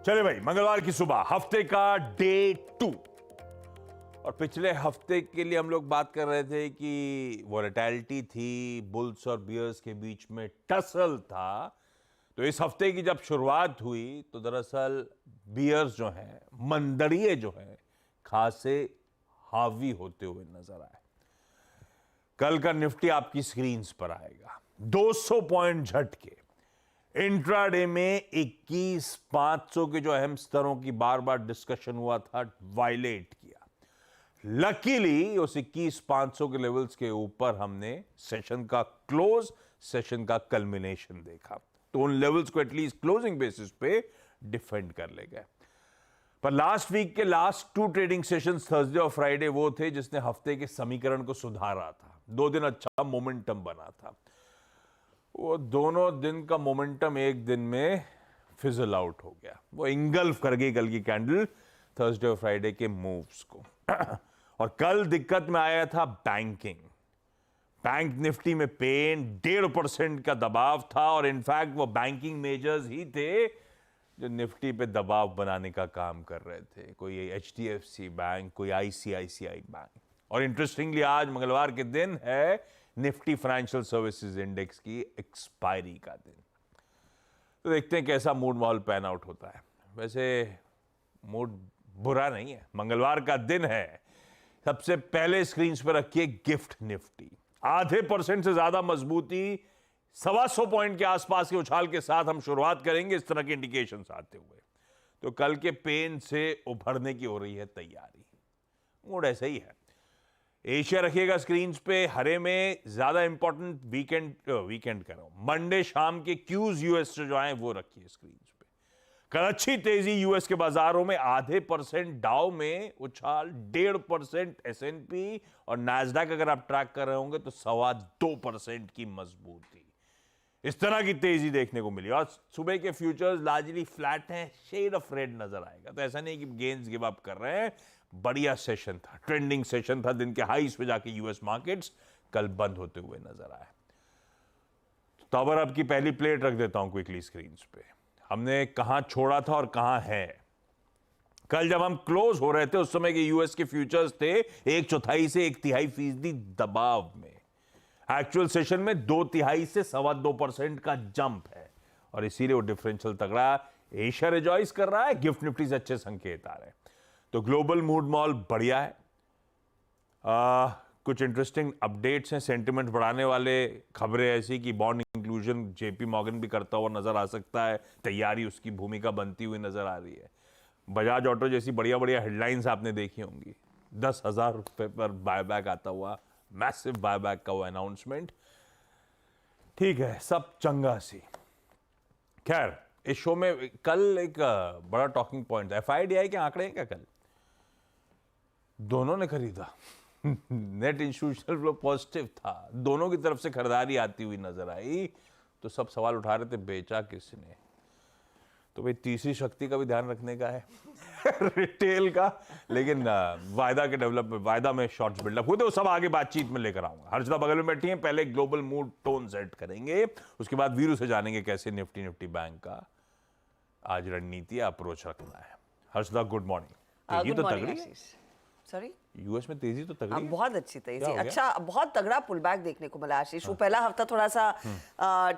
चले भाई, मंगलवार की सुबह हफ्ते का डे 2। और पिछले हफ्ते के लिए हम लोग बात कर रहे थे कि वोलेटिलिटी थी, बुल्स और बियर्स के बीच में टसल था। तो इस हफ्ते की जब शुरुआत हुई तो दरअसल बियर्स जो हैं, मंदड़िए जो हैं, खासे हावी होते हुए नजर आए। कल का निफ्टी आपकी स्क्रीन्स पर आएगा 200 पॉइंट झटके। इंट्राडे में 21,500 के जो अहम स्तरों की बार बार डिस्कशन हुआ था, वायलेट किया। लकीली उस 21,500 के लेवल्स के ऊपर हमने सेशन का क्लोज, सेशन का कल्मिनेशन देखा। तो उन लेवल्स को एटलीस्ट क्लोजिंग बेसिस पे डिफेंड कर ले गए। पर लास्ट वीक के लास्ट 2 ट्रेडिंग सेशंस, थर्सडे और फ्राइडे, वो थे जिसने हफ्ते के समीकरण को सुधारा था। 2 दिन अच्छा मोमेंटम बना था। वो दोनों दिन का मोमेंटम एक दिन में फिजल आउट हो गया। वो इंगल्फ कर गई कल की कैंडल थर्सडे और फ्राइडे के मूव्स को। और कल दिक्कत में आया था बैंकिंग। बैंक निफ्टी में पेन 1.5% का दबाव था और इनफैक्ट वो बैंकिंग मेजर्स ही थे जो निफ्टी पे दबाव बनाने का काम कर रहे थे। कोई HDFC बैंक, कोई ICICI बैंक। और इंटरेस्टिंगली आज मंगलवार के दिन है निफ्टी फाइनेंशियल सर्विसेज इंडेक्स की एक्सपायरी का दिन। तो देखते हैं कैसा मूड माहौल पैन आउट होता है। वैसे मूड बुरा नहीं है, मंगलवार का दिन है। सबसे पहले स्क्रीन पर रखिए गिफ्ट निफ्टी, 0.5% से ज्यादा मजबूती, 125 पॉइंट के आसपास के उछाल के साथ हम शुरुआत करेंगे इस तरह के इंडिकेशंस आते हुए। तो कल के पेन से उभरने की हो रही है तैयारी। मूड ऐसा ही है। एशिया रखिएगा स्क्रीन पे, हरे में ज्यादा इंपॉर्टेंट वीकेंड कर रहा हूं, मंडे शाम के क्यूज यूएस से जो आए वो रखिए स्क्रीन पे। कल अच्छी तेजी यूएस के बाजारों में, 0.5% डाउ में उछाल, 1.5% S&P और नैस्डैक अगर आप ट्रैक कर रहे होंगे तो 2.25% की मजबूती। इस तरह की तेजी देखने को मिली। और सुबह के फ्यूचर्स लार्जली फ्लैट हैं, शेड ऑफ रेड नजर आएगा। तो ऐसा नहीं कि गेन्स गिव अप कर रहे हैं। बढ़िया सेशन था, ट्रेंडिंग सेशन था। दिन के हाईस पे जाके यूएस मार्केट्स कल बंद होते हुए नजर आए। तो अब की पहली प्लेट रख देता हूं क्विकली स्क्रीन पे। हमने कहां छोड़ा था और कहां है। कल जब हम क्लोज हो रहे थे उस समय के यूएस के फ्यूचर्स थे 1/4 से 1/3% दबाव में। एक्चुअल सेशन में 2/3 से 2.25% का जंप है और इसीलिए वो डिफरेंशियल तगड़ा। एशिया रिजॉइस कर रहा है, गिफ्ट निफ्टी से अच्छे संकेत आ रहे हैं। तो ग्लोबल मूड मॉल बढ़िया है। कुछ इंटरेस्टिंग अपडेट्स हैं, सेंटिमेंट बढ़ाने वाले खबरें ऐसी कि बॉन्ड इंक्लूजन JP मॉर्गन भी करता हुआ नजर आ सकता है। तैयारी उसकी भूमिका बनती हुई नजर आ रही है। बजाज ऑटो जैसी बढ़िया बढ़िया हेडलाइंस आपने देखी होंगी। 10,000 रुपए पर बायबैक आता हुआ, मैसिव बायबैक का वो अनाउंसमेंट। ठीक है, सब चंगा सी। खैर, इस शो में कल एक बड़ा टॉकिंग पॉइंट था। FIDI के आंकड़े हैं क्या कल? दोनों ने खरीदा। नेट इंस्टीट्यूशनल फ्लो पॉजिटिव था, दोनों की तरफ से खरीदारी आती हुई नजर आई। तो सब सवाल उठा रहे थे बेचा किसने। तो भाई तीसरी शक्ति का भी ध्यान रखने का है रिटेल का। लेकिन वायदा के डेवलपमेंट, वायदा में शॉर्ट्स बिल्डअप हुए, तो सब आगे बातचीत में लेकर आऊंगा। हर्षदा बगल में बैठी है, पहले ग्लोबल मूड टोन सेट करेंगे, उसके बाद वीरू से जानेंगे कैसे निफ्टी बैंक का आज रणनीति अप्रोच रखना है। Harshada good morning. ये तो तगड़ी है। सॉरी, यूएस में तेजी तो तगड़ी है। बहुत अच्छी तेजी, अच्छा बहुत तगड़ा पुल बैक देखने को मिला आशीष। वो पहला हफ्ता थोड़ा सा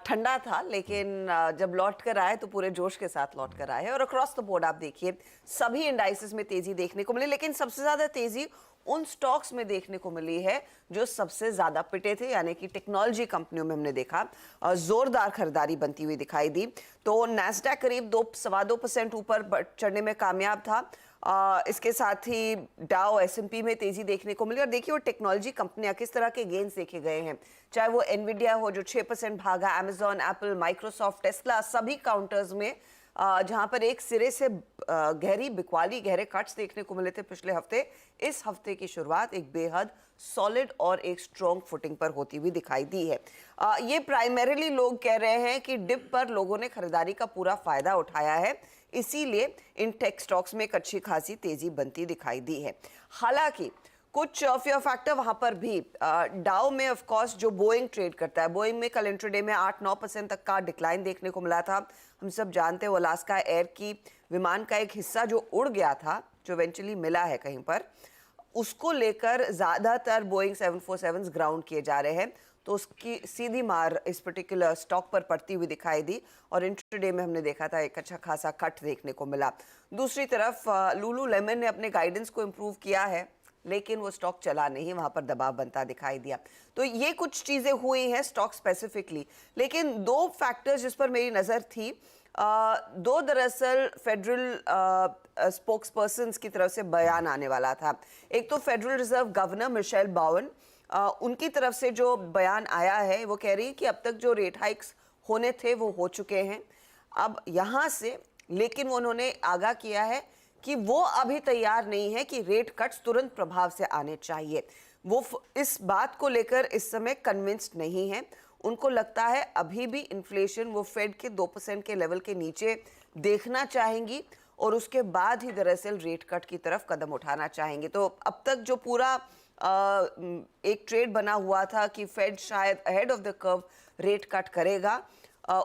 ठंडा था, लेकिन जब लौट कर आए तो पूरे जोश के साथ लौट कर आए। और अक्रॉस द बोर्ड आप देखिए सभी इंडाइसेस में तेजी देखने को मिली, लेकिन सबसे ज्यादा तेजी उन स्टॉक्स में देखने को मिली है जो सबसे ज्यादा पिटे थे, यानी कि टेक्नोलॉजी कंपनियों में हमने देखा जोरदार खरीदारी बनती हुई दिखाई दी। तो नैस्डैक करीब 2.25% ऊपर चढ़ने में कामयाब था। इसके साथ ही डाउ S&P में तेजी देखने को मिली। और देखिए वो टेक्नोलॉजी कंपनियां किस तरह के गेन्स देखे गए हैं, चाहे वो एनवीडिया हो जो 6% भागा, अमेजॉन, एप्पल, माइक्रोसॉफ्ट, टेस्ला, सभी काउंटर्स में जहां पर एक सिरे से गहरी बिकवाली, गहरे कट्स देखने को मिले थे पिछले हफ्ते। इस हफ्ते की शुरुआत एक बेहद सॉलिड और एक स्ट्रॉन्ग फुटिंग पर होती हुई दिखाई दी है। ये प्राइमरीली लोग कह रहे हैं कि डिप पर लोगों ने खरीदारी का पूरा फायदा उठाया है, इसीलिए इन टेक स्टॉक्स में एक अच्छी खासी तेजी बनती दिखाई दी है। हालांकि कुछ फियर फैक्टर वहां पर भी डाउ में ऑफ कोर्स जो बोइंग ट्रेड करता है, बोइंग में कल इंट्राडे में 8-9% तक का डिक्लाइन देखने को मिला था। हम सब जानते हैं वो अलास्का एयर की विमान का एक हिस्सा जो उड़ गया था, जो इवेंचुअली मिला है कहीं पर, उसको लेकर ज्यादातर बोइंग 747 ग्राउंड किए जा रहे हैं, तो उसकी सीधी मार इस पर्टिकुलर स्टॉक पर पड़ती हुई दिखाई दी और इंट्राडे में हमने देखा था एक अच्छा खासा कट देखने को मिला। दूसरी तरफ लुलु लेमन ने अपने गाइडेंस को इम्प्रूव किया है, लेकिन वो स्टॉक चला नहीं, वहां पर दबाव बनता दिखाई दिया। तो ये कुछ चीजें हुई हैं स्टॉक स्पेसिफिकली, लेकिन दो फैक्टर्स जिस पर मेरी नजर थी, दो दरअसल फेडरल स्पोक्स पर्सन की तरफ से बयान आने वाला था। एक तो फेडरल रिजर्व गवर्नर मिशेल बावन, उनकी तरफ से जो बयान आया है वो कह रही है कि अब तक जो रेट हाइक्स होने थे वो हो चुके हैं अब यहाँ से, लेकिन उन्होंने आगाह किया है कि वो अभी तैयार नहीं है कि रेट कट्स तुरंत प्रभाव से आने चाहिए। वो इस बात को लेकर इस समय कन्विंस्ड नहीं है। उनको लगता है अभी भी इन्फ्लेशन वो फेड के 2% के लेवल के नीचे देखना चाहेंगी और उसके बाद ही दरअसल रेट कट की तरफ कदम उठाना चाहेंगे। तो अब तक जो पूरा एक ट्रेड बना हुआ था कि फेड शायद ahead of the curve rate cut करेगा,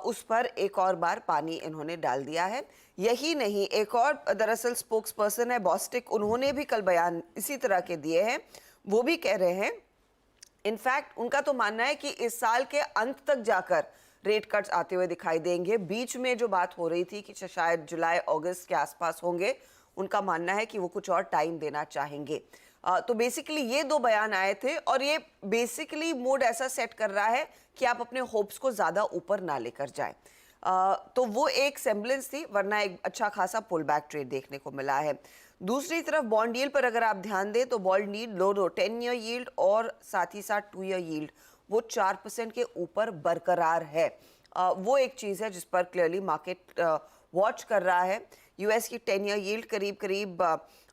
उस पर एक और बार पानी इन्होंने डाल दिया है। यही नहीं, एक और दरअसल स्पोक्स पर्सन है बॉस्टिक, उन्होंने भी कल बयान इसी तरह के दिए हैं। वो भी कह रहे हैं, इनफैक्ट उनका तो मानना है कि इस साल के अंत तक जाकर रेट कट्स आते हुए दिखाई देंगे। बीच में जो बात हो रही थी कि शायद जुलाई अगस्त के आसपास होंगे, उनका मानना है कि वो कुछ और टाइम देना चाहेंगे। तो बेसिकली ये दो बयान आए थे और ये बेसिकली मूड ऐसा सेट कर रहा है कि आप अपने होप्स को ज्यादा ऊपर ना लेकर जाएं। तो वो एक सेम्बलेंस थी, वरना एक अच्छा खासा पुल बैक ट्रेड देखने को मिला है। दूसरी तरफ बॉन्ड यील्ड पर अगर आप ध्यान दें तो बॉन्ड यील्ड दोनों 10 ईयर यील्ड और साथ ही साथ 2 ईयर यील्ड वो 4% के ऊपर बरकरार है। वो एक चीज़ है जिस पर क्लियरली मार्केट वॉच कर रहा है। यूएस की 10 ईयर यील्ड करीब करीब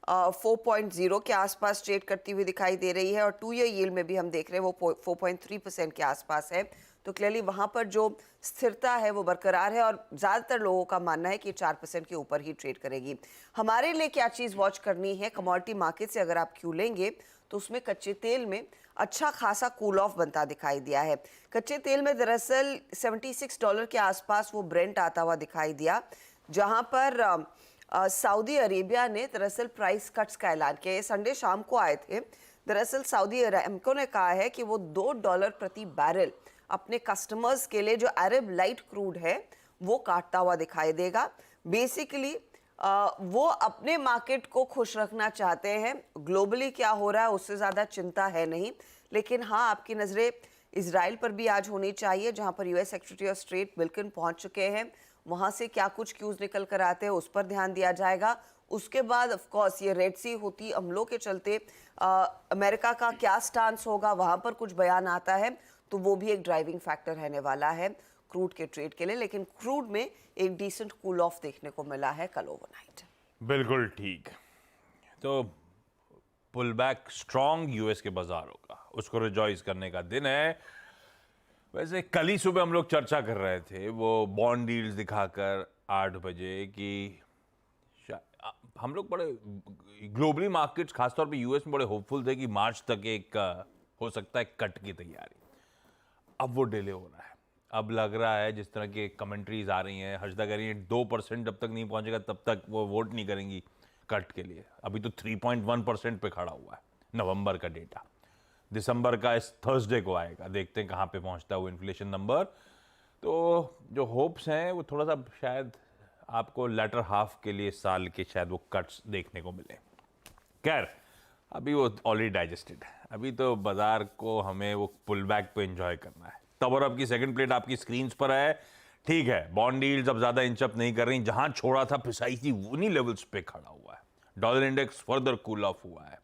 4.0 के आसपास ट्रेड करती हुई दिखाई दे रही है और 2 ईयर यील्ड में भी हम देख रहे हैं वो 4.3% के आसपास है। तो क्लियरली वहाँ पर जो स्थिरता है वो बरकरार है और ज़्यादातर लोगों का मानना है कि 4% के ऊपर ही ट्रेड करेगी। हमारे लिए क्या चीज़ वॉच करनी है, कमोडिटी मार्केट से अगर आप क्यू लेंगे तो उसमें कच्चे तेल में अच्छा खासा कूल ऑफ बनता दिखाई दिया है। कच्चे तेल में दरअसल $76 के आसपास वो ब्रेंट आता हुआ दिखाई दिया, जहाँ पर सऊदी अरेबिया ने दरअसल प्राइस कट्स का ऐलान किया। संडे शाम को आए थे। दरअसल सऊदी अरेबिया ने कहा है कि वो $2 प्रति बैरल अपने कस्टमर्स के लिए जो अरब लाइट क्रूड है वो काटता हुआ दिखाई देगा। बेसिकली वो अपने मार्केट को खुश रखना चाहते हैं। ग्लोबली क्या हो रहा है उससे ज़्यादा चिंता है नहीं, लेकिन हाँ आपकी नज़रें इजराइल पर भी आज होनी चाहिए, जहाँ पर यूएस सेक्रेटरी ऑफ स्टेट बिल्कुल पहुँच चुके हैं। वहाँ से क्या कुछ क्यूज निकल कर आते हैं उस पर ध्यान दिया जाएगा। उसके बाद ऑफ कोर्स ये रेड सी होती हमलों के चलते अमेरिका का क्या स्टांस होगा, वहाँ पर कुछ बयान आता है तो वो भी एक ड्राइविंग फैक्टर रहने वाला है क्रूड के ट्रेड के लिए। लेकिन क्रूड में एक डिसेंट कूल ऑफ देखने को मिला है कल ओवरनाइट। बिल्कुल ठीक। तो पुल बैक स्ट्रॉन्ग यूएस के बाजारों का, उसको रिजॉइस करने का दिन है। वैसे कल ही सुबह हम लोग चर्चा कर रहे थे वो बॉन्ड डील्स दिखाकर 8 बजे कि हम लोग बड़े ग्लोबली मार्केट्स खासतौर पे यूएस में बड़े होपफुल थे कि मार्च तक एक हो सकता है कट की तैयारी। अब वो डिले हो रहा है। अब लग रहा है जिस तरह की कमेंट्रीज आ रही हैं, हर्षदा कह रही है 2% जब तक नहीं पहुंचेगा तब तक वो वोट नहीं करेंगी कट के लिए। अभी तो 3.1% पे खड़ा हुआ है नवंबर का डेटा। दिसंबर का इस थर्सडे को आएगा, देखते हैं कहाँ पे पहुंचता है वो इन्फ्लेशन नंबर। तो जो होप्स हैं वो थोड़ा सा शायद आपको लेटर हाफ के लिए साल के शायद वो कट्स देखने को मिले। खैर अभी वो ऑलरेडी डाइजेस्टेड है। अभी तो बाजार को हमें वो पुल बैक पे एंजॉय करना है। तब और अब की सेकंड प्लेट आपकी स्क्रीन पर है। ठीक है, बॉन्ड यील्ड्स अब ज्यादा इंचअप नहीं कर रही, जहां छोड़ा था प्रिसाइसली उन्हीं लेवल्स पे खड़ा हुआ है। Dollar index further cool off हुआ है।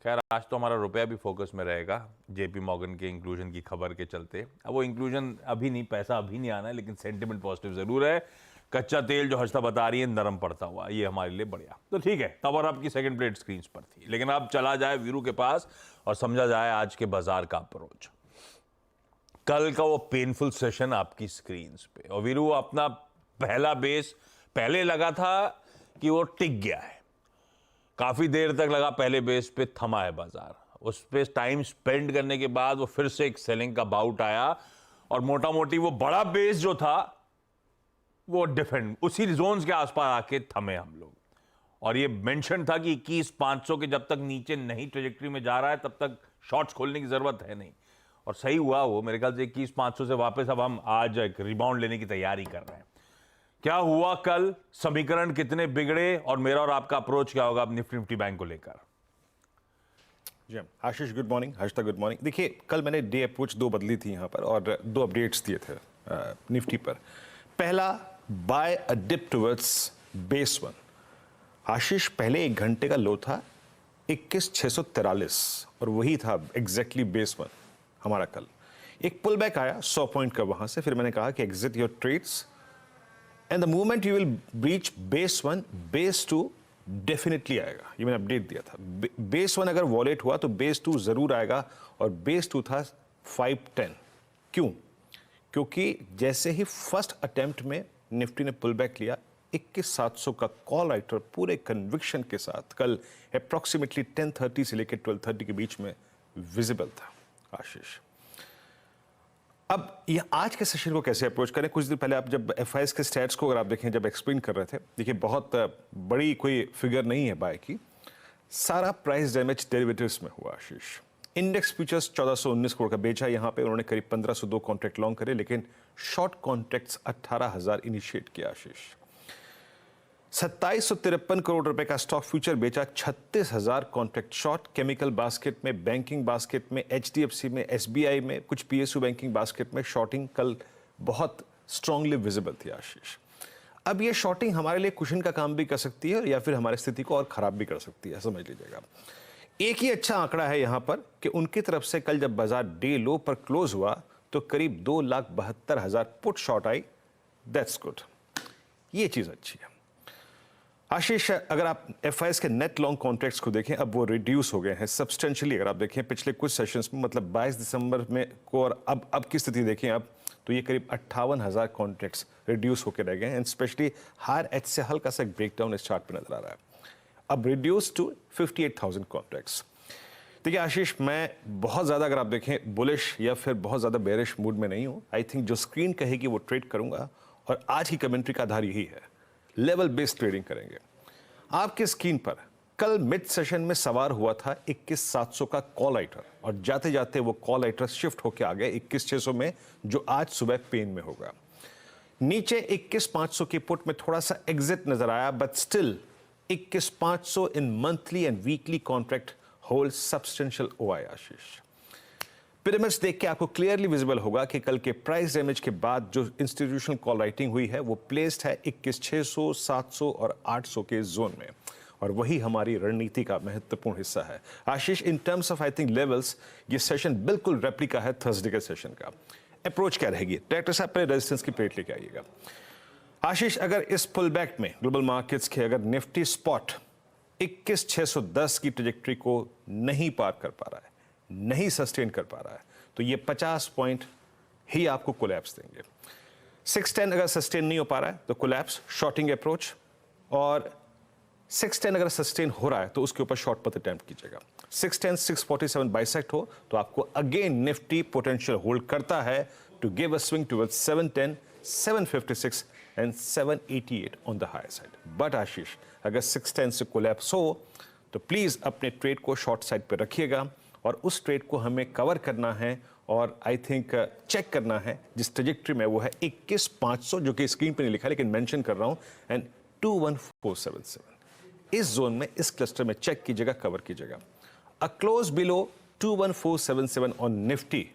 खैर आज तो हमारा रुपया भी फोकस में रहेगा जेपी मॉर्गन के इंक्लूजन की खबर के चलते। अब वो इंक्लूजन अभी नहीं, पैसा अभी नहीं आना है, लेकिन सेंटिमेंट पॉजिटिव जरूर है। कच्चा तेल जो हर्षदा बता रही है नरम पड़ता हुआ, ये हमारे लिए बढ़िया। तो ठीक है, तब और आपकी सेकंड प्लेट स्क्रीन पर थी, लेकिन अब चला जाए वीरू के पास और समझा जाए आज के बाजार का अप्रोच। कल का वो पेनफुल सेशन आपकी स्क्रीन पे, और वीरू अपना पहला बेस पहले लगा था कि वो टिक गया है, काफी देर तक लगा पहले बेस पे थमा है बाजार, उस पे टाइम स्पेंड करने के बाद वो फिर से एक सेलिंग का बाउट आया और मोटा मोटी वो बड़ा बेस जो था वो डिफेंड उसी जोन्स के आसपास आके थमे हम लोग। और ये मेंशन था कि 21,500 के जब तक नीचे नहीं ट्रेजेक्टरी में जा रहा है तब तक शॉर्ट्स खोलने की जरूरत है नहीं, और सही हुआ वो। मेरे ख्याल से 21,500 से वापस अब हम आज एक रिबाउंड लेने की तैयारी कर रहे हैं। क्या हुआ कल, समीकरण कितने बिगड़े और मेरा और आपका अप्रोच क्या होगा अब निफ्टी बैंक को लेकर? जी Ashish, good morning. Harshita, good morning. देखिए, कल मैंने डे अप्रोच 2 बदली थी यहाँ पर और 2 अपडेट्स दिए थे निफ्टी पर। पहला, बाय अ डिप टुवर्ड्स बेस 1। आशीष, पहले 1 घंटे का लो था 21,643 और वही था एग्जैक्टली बेस 1 हमारा। कल एक पुल बैक आया 100 पॉइंट का वहां से, फिर मैंने कहा कि exit your trades and the movement you will breach base 1, base 2 definitely आएगा। ये मैंने अपडेट दिया था। बेस 1 अगर वॉलेट हुआ तो बेस 2 जरूर आएगा, और बेस 2 था 510। क्यों? क्योंकि जैसे ही फर्स्ट अटेम्प्ट में निफ्टी ने पुल बैक लिया, 21,700 का कॉल राइटर पूरे कन्विक्शन के साथ कल अप्रॉक्सीमेटली 10:30 से लेकर 12:30 के बीच में विजिबल था आशीष। अब ये आज के सेशन को कैसे अप्रोच करें? कुछ दिन पहले आप जब एफआईएस के स्टैट्स को अगर आप देखें, जब एक्सप्लेन कर रहे थे, देखिए बहुत बड़ी कोई फिगर नहीं है बाय की, सारा प्राइस डैमेज डेरिवेटिव्स में हुआ आशीष। इंडेक्स फ्यूचर्स 1419 करोड़ का बेचा, यहाँ पे उन्होंने करीब 1502 कॉन्ट्रैक्ट लॉन्ग करे, लेकिन शॉर्ट कॉन्ट्रैक्ट्स 18,000 इनिशिएट किया आशीष। 2753 करोड़ रुपए का स्टॉक फ्यूचर बेचा, 36,000 कॉन्ट्रैक्ट शॉर्ट। केमिकल बास्केट में, बैंकिंग बास्केट में, एचडीएफसी में, एसबीआई में, कुछ पीएसयू बैंकिंग बास्केट में शॉर्टिंग कल बहुत स्ट्रांगली विजिबल थी आशीष। अब ये शॉर्टिंग हमारे लिए कुशन का काम भी कर सकती है या फिर हमारी स्थिति को और खराब भी कर सकती है, समझ लीजिएगा। एक ही अच्छा आंकड़ा है यहां पर कि उनकी तरफ से कल जब बाजार डे लो पर क्लोज हुआ तो करीब 2,72,000 put short I. That's good, ये चीज अच्छी है आशीष। अगर आप एफआईएस के नेट लॉन्ग कॉन्ट्रैक्ट्स को देखें, अब वो रिड्यूस हो गए हैं सब्सटेंशियली। अगर आप देखें पिछले कुछ सेशंस में, मतलब 22 दिसंबर में को और अब की स्थिति देखें आप, तो ये करीब 58,000 कॉन्ट्रैक्ट्स रिड्यूस होकर रह गए हैं। एंड स्पेशली हायर एच से हल्का सा एक ब्रेकडाउन इस चार्ट पर नजर आ रहा है। अब रिड्यूस टू 58,000 कॉन्ट्रैक्ट्स। देखिए आशीष, मैं बहुत ज़्यादा अगर आप देखें बुलिश या फिर बहुत ज़्यादा बेरिश मूड में नहीं हूँ। आई थिंक जो स्क्रीन कहेगी वो ट्रेड करूँगा, और आज की कमेंट्री का आधार यही है, लेवल बेस्ड ट्रेडिंग करेंगे। आपके स्क्रीन पर कल मिड सेशन में सवार हुआ था 21,700 का कॉल राइटर, और जाते जाते वो कॉल राइटर शिफ्ट होकर आ गए 21,600 में, जो आज सुबह पेन में होगा। नीचे 21,500 की पुट में थोड़ा सा एग्जिट नजर आया, but still 21,500 in monthly and weekly contract hold substantial OI Ashish. Pyramids देख के आपको क्लियरली विजिबल होगा कि कल के प्राइस डैमेज के बाद जो इंस्टीट्यूशनल कॉल राइटिंग हुई है वो प्लेस्ड है 21,600, 700 और 800 के जोन में, और वही हमारी रणनीति का महत्वपूर्ण हिस्सा है Ashish. In terms of I think levels, ये सेशन बिल्कुल रेप्लिका है थर्सडे के सेशन का। अप्रोच क्या रहेगी? डायरेक्टर साहब पहले रेजिस्टेंस की प्लेट लेके आइएगा आशीष। अगर इस पुल बैक में ग्लोबल मार्केट्स के अगर निफ्टी स्पॉट 21,610 की ट्रेजेक्टरी को नहीं पार कर पा रहा है, नहीं सस्टेन कर पा रहा है, तो ये 50 पॉइंट ही आपको कोलैप्स देंगे। 610 अगर सस्टेन नहीं हो पा रहा है तो कोलैप्स, शॉर्टिंग अप्रोच, और 610 अगर सस्टेन हो रहा है तो उसके ऊपर शॉर्ट पथ अटेम्प्ट कीजिएगा। 610 647 बाइसेक्ट हो तो आपको अगेन निफ्टी पोटेंशियल होल्ड करता है to give a swing towards 710, 756 and 788 on the higher side. But Ashish, अगर 610 से कोलैप्स हो तो प्लीज अपने ट्रेड को शॉर्ट साइड पे रखिएगा, और उस ट्रेड को हमें कवर करना है और आई थिंक चेक करना है जिस ट्रेजेक्टरी में, वो है 21,500, जो कि स्क्रीन पे नहीं लिखा लेकिन मेंशन कर रहा हूं, एंड 21477। इस जोन में, इस क्लस्टर में चेक कीजिएगा, कवर कीजिएगा। A close below 21477 on Nifty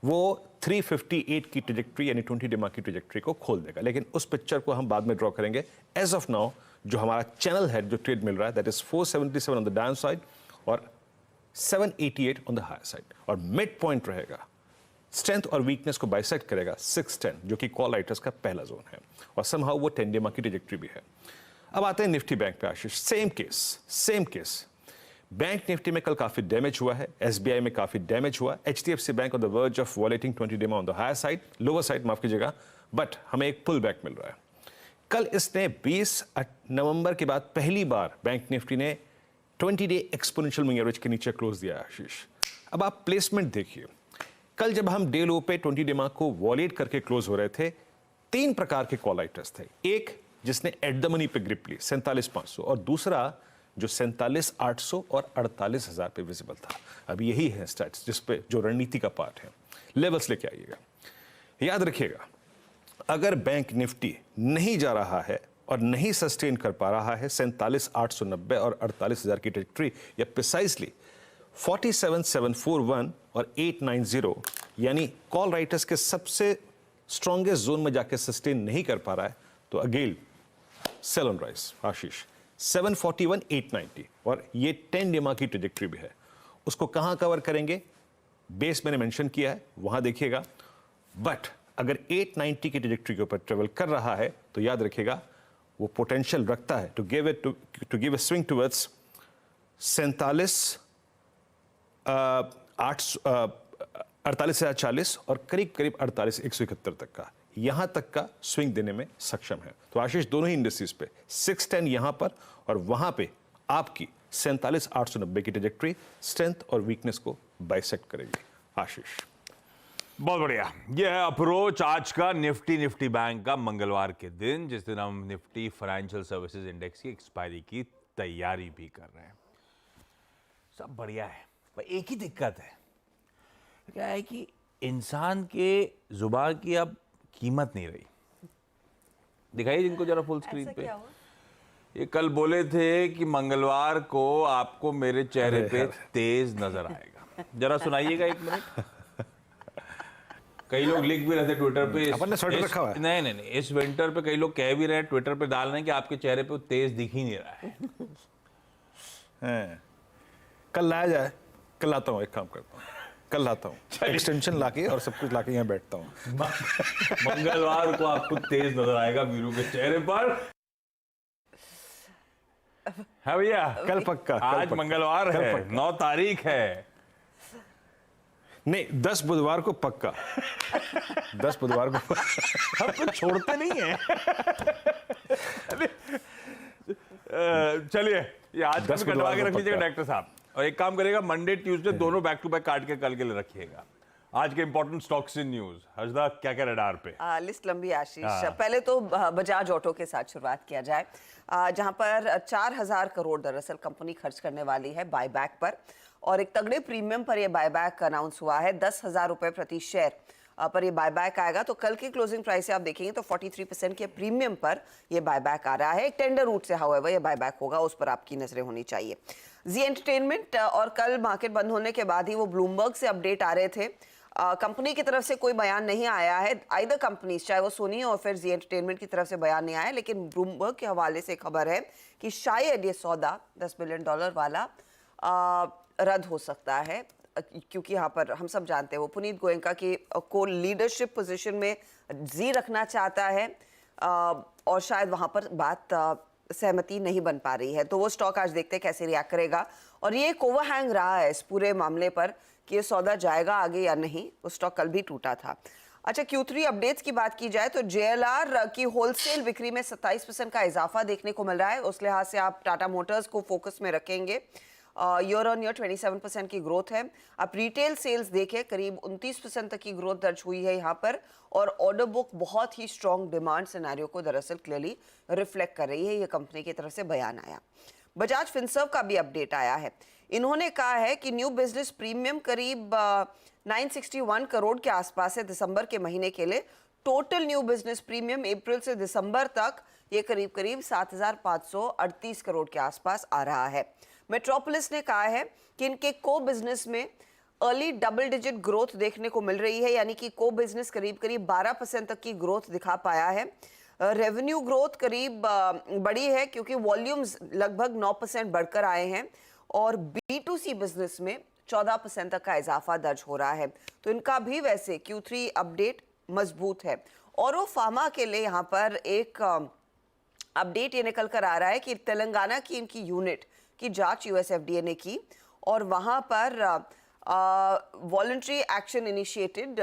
वो 358 की ट्रेजेक्टरी यानी 20 डे की ट्रेजेक्टरी को खोल देगा, लेकिन उस पिक्चर को हम बाद में ड्रॉ करेंगे। एज ऑफ नाउ जो हमारा चैनल है, जो ट्रेड मिल रहा है, that is 477 on the down side और 788 ऑन द हायर साइड, और मिड पॉइंट रहेगा, स्ट्रेंथ और वीकनेस को बाइसेक्ट करेगा 610, जो कि कॉल राइटर्स का पहला जोन है, और समहाउ वो 10 डे की ट्रेजेक्टरी भी है। अब आते हैं निफ्टी बैंक पे आशीष। सेम केस बैंक निफ्टी में कल काफी डैमेज हुआ है, एसबीआई में काफी डैमेज हुआ, HDFC bank on the verge of violating 20 day on the higher side, lower side माफ कीजिएगा, बट हमें एक पुल बैक मिल रहा है। कल इसने 20 नवंबर के बाद पहली बार बैंक निफ्टी ने 20 डे एक्सपोनेंशियल मूविंग एवरेज के नीचे क्लोज दिया आशीष। अब आप प्लेसमेंट देखिए, कल जब हम डे लो पे 20 डे मार्क को वॉलेट करके क्लोज हो रहे थे, 3 प्रकार के कॉल राइटर्स थे। एक जिसने एट द मनी पे ग्रिप ली 47,500, और दूसरा जो 47,800 और 48,000 पे विजिबल था। अब यही है स्टैट्स जिस पे जो रणनीति का पार्ट है। लेवल्स लेके आइएगा, याद रखिएगा, अगर बैंक निफ्टी नहीं जा रहा है और नहीं सस्टेन कर पा रहा है 47,890 और 48,000 की ट्रेजेक्टरी, या प्रिसाइसली 47,741 और 890, यानी कॉल राइटर्स के सबसे स्ट्रॉन्गेस्ट जोन में जाके सस्टेन नहीं कर पा रहा है, तो अगेन सेल ऑन राइज आशीष 741, 890, और ये 10 डे की ट्रेजेक्टरी भी है। उसको कहां कवर करेंगे, बेस मैंने मेंशन किया है, वहां देखिएगा। बट अगर 890 की ट्रेजेक्टरी के ऊपर ट्रेवल कर रहा है तो याद रखिएगा वो पोटेंशियल रखता है to give a swing towards 48,040 और करीब करीब 48,171 तक का, यहां तक का स्विंग देने में सक्षम है। तो आशीष दोनों ही इंडस्ट्रीज पे 610 यहां पर और वहां पे आपकी 47,890 की ट्रेजेक्टरी स्ट्रेंथ और वीकनेस को बाइसेक्ट करेगी आशीष। बहुत बढ़िया। यह है अप्रोच आज का निफ्टी बैंक का मंगलवार के दिन, जिस दिन हम निफ्टी फाइनेंशियल सर्विसेज इंडेक्स की एक्सपायरी की तैयारी भी कर रहे हैं। सब बढ़िया है, पर एक ही दिक्कत है, क्या है कि इंसान के जुबान की अब कीमत नहीं रही। दिखाइए जिनको जरा फुल स्क्रीन पे। ये कल बोले थे कि मंगलवार को आपको मेरे चेहरे पे तेज नजर आएगा। जरा सुनाइएगा 1 मिनट। कई लोग लिख भी रहे थे ट्विटर पे, अपन ने स्वेटर रखा हुआ है। नहीं, इस विंटर पे कई लोग कह भी रहे हैं, ट्विटर पे डाल रहे हैं कि आपके चेहरे पे तेज दिख ही नहीं रहा है। कल लाया जाए, कल लाता हूँ, एक काम करता हूँ, कल लाता हूँ एक्सटेंशन लाके और सब कुछ लाके यहाँ बैठता हूँ। मंगलवार को आपको तेज नजर आएगा वीरू के चेहरे पर। है भैया, कल पक्का, आज मंगलवार है, 9 तारीख है। नहीं, 10 बुधवार को पक्का। 10 बुधवार को हम कुछ छोड़ते नहीं है। चलिए, ये आज का कटवा के रख लीजिएगा डॉक्टर साहब, और एक काम करेगा, मंडे ट्यूसडे दोनों बैक टू बैक काट के कल के लिए रखिएगा। आज के important stocks in news, Harshada क्या क्या रडार पे? लिस्ट लंबी आशीष। पहले तो बजाज ऑटो के साथ शुरुआत किया जाए, जहां पर 4,000 करोड़ दरअसल कंपनी खर्च करने वाली है बायबैक पर, और एक तगड़े प्रीमियम पर यह बायबैक अनाउंस हुआ है। 10,000 रुपए प्रति शेयर पर यह बायबैक आएगा। तो कल की क्लोजिंग प्राइस से आप देखेंगे तो 43% के प्रीमियम पर यह बायबैक आ रहा है। एक टेंडर रूट से हाउएवर यह बायबैक होगा, उस पर आपकी नजरें होनी चाहिए। जी एंटरटेनमेंट, और कल मार्केट बंद होने के बाद ही वो ब्लूमबर्ग से अपडेट आ रहे थे। कंपनी की तरफ से कोई बयान नहीं आया है, आइदर कंपनीज, चाहे वो सोनी और फिर जी एंटरटेनमेंट की तरफ से बयान नहीं आया, लेकिन ब्लूमबर्ग के हवाले से खबर है कि शायद ये सौदा $10 बिलियन वाला रद्द हो सकता है, क्योंकि यहाँ पर हम सब जानते हैं वो पुनीत गोयनका की को लीडरशिप पोजीशन में जी रखना चाहता है, और शायद वहाँ पर बात सहमति नहीं बन पा रही है। तो वो स्टॉक आज देखते हैं कैसे रिएक्ट करेगा, और ये एक ओवरहैंग रहा है इस पूरे मामले पर कि ये सौदा जाएगा आगे या नहीं। वो स्टॉक कल भी टूटा था। अच्छा, Q3 अपडेट्स की बात की जाए तो JLR की होलसेल बिक्री में 27% का इजाफा देखने को मिल रहा है। उस लिहाज से आप टाटा मोटर्स को फोकस में रखेंगे। ईयर ऑन ईयर 27% की ग्रोथ है। आप रिटेल सेल्स देखें, करीब 29% तक की ग्रोथ दर्ज हुई है यहाँ पर, और ऑर्डर बुक बहुत ही स्ट्रॉन्ग डिमांड सिनेरियो को दरअसल क्लियरली रिफ्लेक्ट कर रही है। ये कंपनी की तरफ से बयान आया। बजाज फिनसर्व का भी अपडेट आया है। इन्होंने कहा है कि न्यू बिजनेस प्रीमियम करीब 961 करोड़ के आसपास है दिसंबर के महीने के लिए। टोटल न्यू बिजनेस प्रीमियम अप्रैल से दिसंबर तक ये करीब करीब 7,538 करोड़ के आसपास आ रहा है। मेट्रोपोलिस ने कहा है कि इनके को बिजनेस में अर्ली डबल डिजिट ग्रोथ देखने को मिल रही है, यानी कि को बिजनेस करीब करीब 12% तक की ग्रोथ दिखा पाया है। रेवेन्यू ग्रोथ करीब बड़ी है क्योंकि वॉल्यूम्स लगभग 9% बढ़कर आए हैं, और B2C बिजनेस में 14% तक का इजाफा दर्ज हो रहा है। तो इनका भी वैसे Q3 अपडेट मजबूत है। और वो फार्मा के लिए यहाँ पर एक अपडेट ये निकल कर आ रहा है कि तेलंगाना की इनकी यूनिट की जांच US FDA ने की, और वहाँ पर वॉलंटरी एक्शन इनिशिएटेड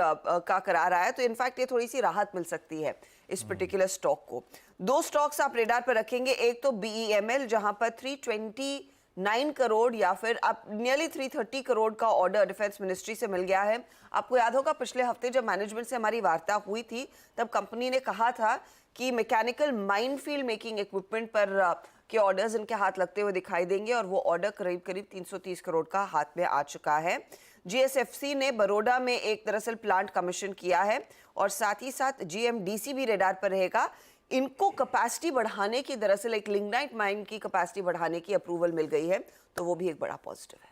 का करा रहा है। तो इनफैक्ट ये थोड़ी सी राहत मिल सकती है इस पर्टिकुलर स्टॉक को। 2 स्टॉक्स आप रेडार पर रखेंगे, एक तो BEML जहां पर 329 करोड़ या फिर आप नियरली 330 करोड़ का ऑर्डर डिफेंस मिनिस्ट्री से मिल गया है। आपको याद होगा पिछले हफ्ते जब मैनेजमेंट से हमारी वार्ता हुई थी तब कंपनी ने कहा था कि मैकेनिकल माइनफील्ड मेकिंग इक्विपमेंट पर के ऑर्डर्स इनके हाथ लगते हुए दिखाई देंगे और वो ऑर्डर करीब करीब 330 करोड़ का हाथ में आ चुका है। GSFC ने बड़ौदा में एक दरअसल प्लांट कमीशन किया है और साथ ही साथ GMDC भी रेडार पर रहेगा। इनको कैपेसिटी बढ़ाने की, दरअसल एक लिग्नाइट माइन की कैपेसिटी बढ़ाने की अप्रूवल मिल गई है, तो वो भी एक बड़ा पॉजिटिव है।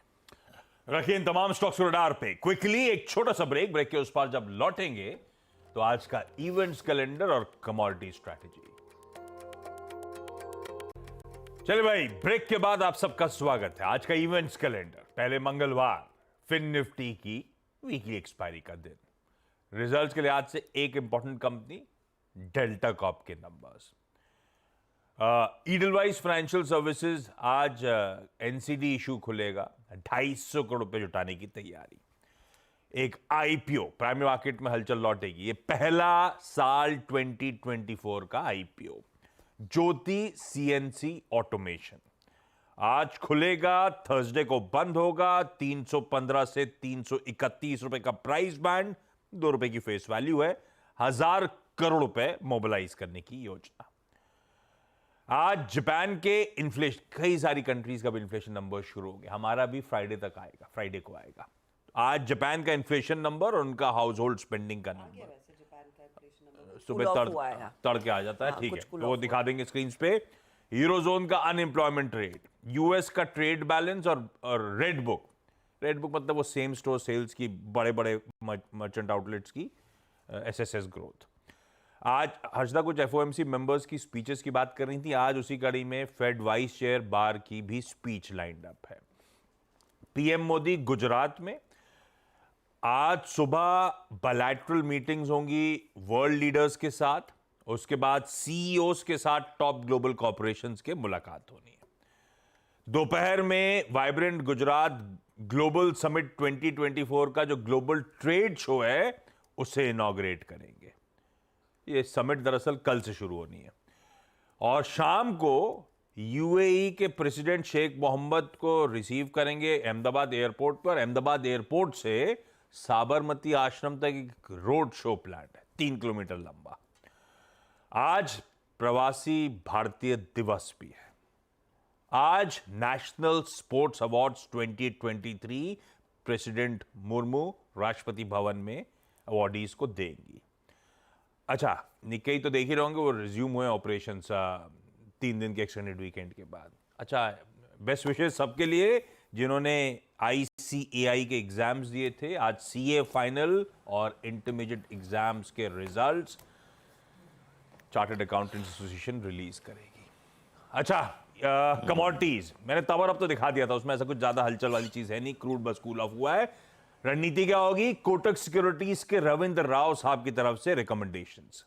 रखिए इन तमाम स्टॉक्स रडार पे। क्विकली एक छोटा सा ब्रेक के उस पार जब लौटेंगे तो आज का इवेंट्स कैलेंडर और कमोडिटी स्ट्रैटेजी। चलिए भाई, ब्रेक के बाद आप सबका स्वागत है। आज का इवेंट्स कैलेंडर, पहले मंगलवार, फिन निफ्टी की वीकली एक्सपायरी का दिन। रिजल्ट्स के लिहाज से एक इंपॉर्टेंट कंपनी डेल्टा कॉर्प के नंबर्स। ईडलवाइज फाइनेंशियल सर्विसेज आज एनसीडी इशू खुलेगा, 250 करोड़ रुपए जुटाने की तैयारी। एक आईपीओ प्राइमरी मार्केट में हलचल लौटेगी, ये पहला साल 2024 का आईपीओ। ज्योति CNC ऑटोमेशन आज खुलेगा, थर्सडे को बंद होगा। 315 से 331 रुपए का प्राइस बैंड, 2 रुपए की फेस वैल्यू है। 1000 करोड़ रुपए मोबिलाइज करने की योजना। आज जापान के इन्फ्लेशन, कई सारी कंट्रीज का भी इन्फ्लेशन नंबर शुरू हो गया, हमारा भी फ्राइडे तक आएगा, फ्राइडे को आएगा। आज जापान का इन्फ्लेशन नंबर और उनका हाउस होल्ड स्पेंडिंग का नंबर सुबह तड़के आ जाता है, ठीक है, तो वो दिखा देंगे स्क्रीन पे। यूरोजोन का अनएम्प्लॉयमेंट रेट, यूएस का ट्रेड बैलेंस और रेड बुक मतलब वो सेम स्टोर सेल्स की, बड़े बड़े मर्चेंट आउटलेट्स की SSS ग्रोथ। आज हर्षदा कुछ FOMC मेंबर्स की स्पीचेस की बात कर रही थी, आज उसी कड़ी में फेड वाइस चेयर बार की भी स्पीच लाइंड अप है। PM मोदी गुजरात में, आज सुबह बायलैटरल मीटिंग्स होंगी वर्ल्ड लीडर्स के साथ, उसके बाद CEOs के साथ टॉप ग्लोबल कॉर्पोरेशंस के मुलाकात होनी है। दोपहर में वाइब्रेंट गुजरात ग्लोबल समिट 2024 का जो ग्लोबल ट्रेड शो है उसे इनॉग्रेट करेंगे। ये समिट दरअसल कल से शुरू होनी है। और शाम को UAE के प्रेसिडेंट शेख मोहम्मद को रिसीव करेंगे अहमदाबाद एयरपोर्ट पर। अहमदाबाद एयरपोर्ट से साबरमती आश्रम तक एक रोड शो प्लान है, 3 किलोमीटर लंबा। आज प्रवासी भारतीय दिवस भी है। आज national sports awards 2023 president Murmu Rashtrapati Bhavan में अवार्डीज को देंगी। अच्छा, निक्केई तो देख ही रहोगे, वो रिज्यूम हुए ऑपरेशन 3 दिन के एक्सटेंडेड वीकेंड के बाद। अच्छा, बेस्ट विशेष सबके लिए जिन्होंने ICAI के एग्जाम्स दिए थे। आज CA फाइनल और इंटरमीडिएट एग्जाम्स के results chartered accountants association release करेगी। अच्छा, कमोडिटीज मैंने तवर अब तो दिखा दिया था, उसमें ऐसा कुछ ज्यादा हलचल वाली चीज है नहीं, क्रूड बस कूल ऑफ हुआ है। रणनीति क्या होगी? कोटक सिक्योरिटीज के रविंद्र राव साहब की तरफ से रिकमेंडेशंस।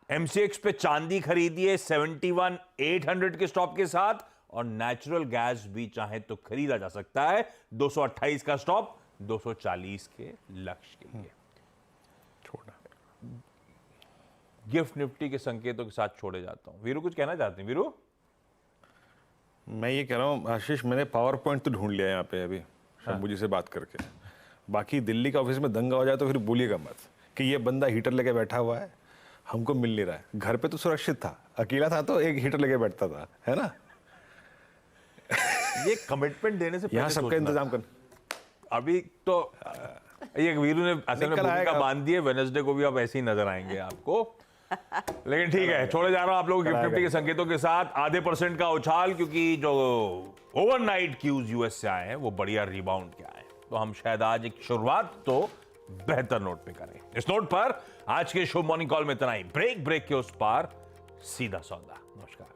MCX पे चांदी खरीदिए 71,800 के स्टॉप के साथ, और नेचुरल गैस भी चाहे तो खरीदा जा सकता है 228 का स्टॉप 240 के लक्ष्य के लिए। छोड़ा गिफ्ट निफ्टी के संकेतों के साथ छोड़े जाता हूं। वीरू कुछ कहना चाहते हैं? वीरू, मैं ये कह रहा हूँ आशीष, मैंने पावर पॉइंट तो ढूंढ लिया यहाँ पे अभी शंभू जी से बात करके। बाकी दिल्ली का ऑफिस में दंगा हो जाए तो फिर बोलिएगा मत कि ये बंदा हीटर लेके बैठा हुआ है, हमको मिल नहीं रहा है। घर पे तो सुरक्षित था, अकेला था तो एक हीटर लेके बैठता था, है ना। ये कमिटमेंट देने से यहाँ सबका इंतजाम कर। अभी तो ये वीरू ने असल में भूमिका बांध दी है, वेडनेसडे को भी आप ऐसे ही नजर आएंगे आपको। लेकिन ठीक है, छोड़े जा रहा हूं आप लोगों गिफ्ट निफ्टी के संकेतों के साथ। आधे % का उछाल, क्योंकि जो ओवरनाइट क्यूज US से आए हैं वो बढ़िया रिबाउंड के आए, तो हम शायद आज एक शुरुआत तो बेहतर नोट पे करें। इस नोट पर आज के शो मॉर्निंग कॉल में इतना ही। ब्रेक के उस पार सीधा सौदा। नमस्कार।